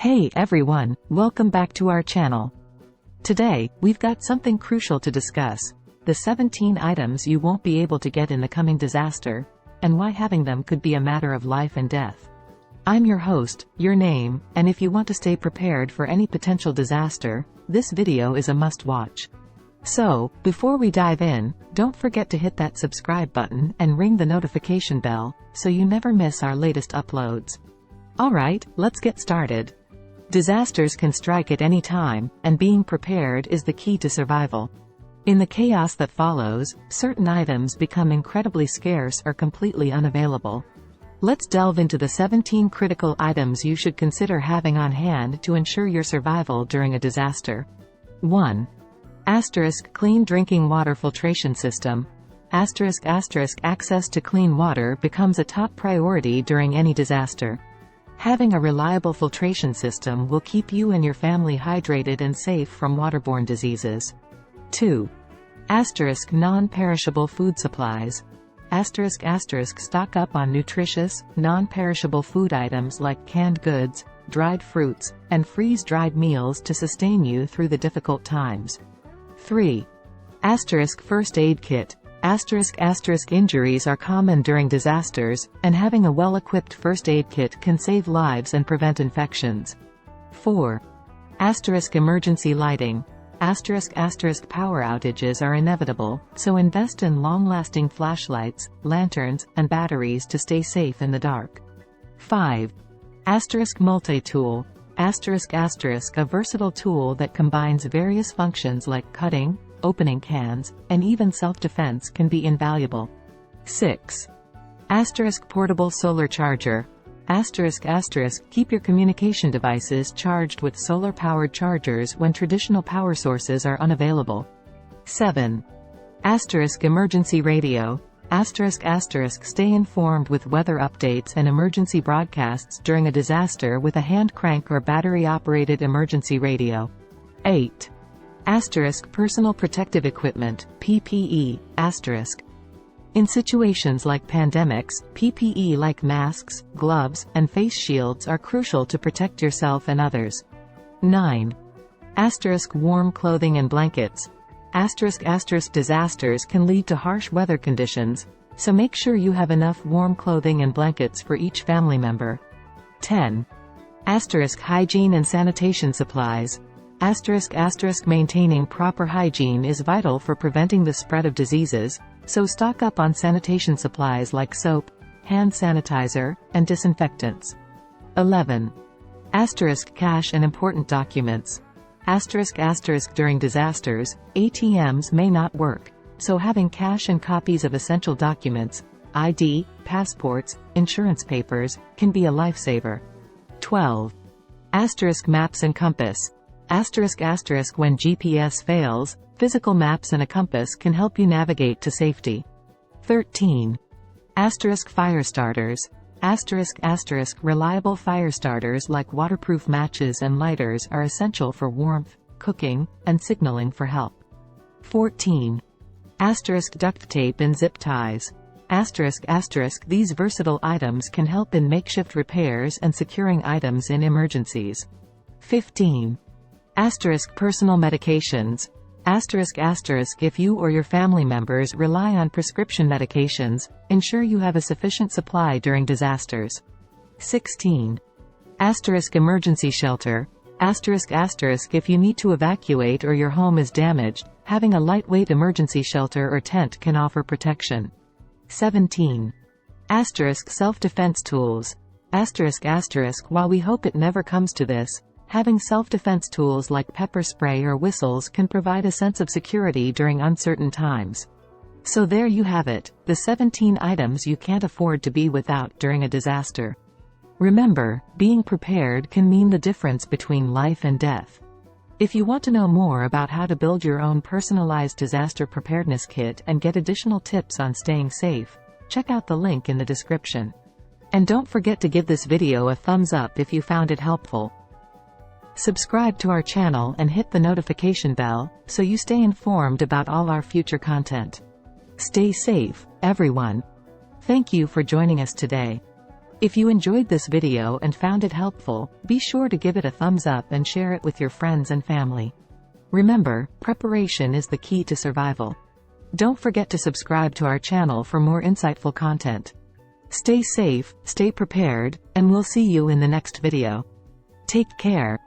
Hey everyone, welcome back to our channel. Today, we've got something crucial to discuss: the 17 items you won't be able to get in the coming disaster, and why having them could be a matter of life and death. I'm your host, your name, and if you want to stay prepared for any potential disaster, this video is a must-watch. So, before we dive in, don't forget to hit that subscribe button and ring the notification bell, so you never miss our latest uploads. Alright, let's get started. Disasters can strike at any time, and being prepared is the key to survival. In the chaos that follows, certain items become incredibly scarce or completely unavailable. Let's delve into the 17 critical items you should consider having on hand to ensure your survival during a disaster. 1. Clean drinking water filtration system. Access to clean water becomes a top priority during any disaster. Having a reliable filtration system will keep you and your family hydrated and safe from waterborne diseases. 2. Non-perishable food supplies. Stock up on nutritious, non-perishable food items like canned goods, dried fruits, and freeze-dried meals to sustain you through the difficult times. 3. First aid kit. Injuries are common during disasters, and having a well-equipped first aid kit can save lives and prevent infections. 4. Emergency lighting. Power outages are inevitable, so invest in long-lasting flashlights, lanterns, and batteries to stay safe in the dark. 5. Multi-tool. A versatile tool that combines various functions like cutting, opening cans, and even self-defense can be invaluable. 6. Portable solar charger. Keep your communication devices charged with solar-powered chargers when traditional power sources are unavailable. 7. Emergency radio. Stay informed with weather updates and emergency broadcasts during a disaster with a hand crank or battery-operated emergency radio. 8. Personal protective equipment, PPE, In situations like pandemics, PPE like masks, gloves, and face shields are crucial to protect yourself and others. 9. Warm clothing and blankets. Disasters can lead to harsh weather conditions, so make sure you have enough warm clothing and blankets for each family member. 10. Hygiene and sanitation supplies. Maintaining proper hygiene is vital for preventing the spread of diseases, so stock up on sanitation supplies like soap, hand sanitizer, and disinfectants. 11. Cash and important documents. During disasters, ATMs may not work, so having cash and copies of essential documents, ID, passports, insurance papers, can be a lifesaver. 12. Maps and compass. When GPS fails, physical maps and a compass can help you navigate to safety. 13. Fire starters. Reliable fire starters like waterproof matches and lighters are essential for warmth, cooking, and signaling for help. 14. Duct tape and zip ties. These versatile items can help in makeshift repairs and securing items in emergencies. 15. Personal medications. If you or your family members rely on prescription medications, ensure you have a sufficient supply during disasters. 16. Emergency shelter. If you need to evacuate or your home is damaged, having a lightweight emergency shelter or tent can offer protection. 17. Self-defense tools. While we hope it never comes to this, having self-defense tools like pepper spray or whistles can provide a sense of security during uncertain times. So there you have it, the 17 items you can't afford to be without during a disaster. Remember, being prepared can mean the difference between life and death. If you want to know more about how to build your own personalized disaster preparedness kit and get additional tips on staying safe, check out the link in the description. And don't forget to give this video a thumbs up if you found it helpful. Subscribe to our channel and hit the notification bell, so you stay informed about all our future content. Stay safe, everyone. Thank you for joining us today. If you enjoyed this video and found it helpful, be sure to give it a thumbs up and share it with your friends and family. Remember, preparation is the key to survival. Don't forget to subscribe to our channel for more insightful content. Stay safe, stay prepared, and we'll see you in the next video. Take care.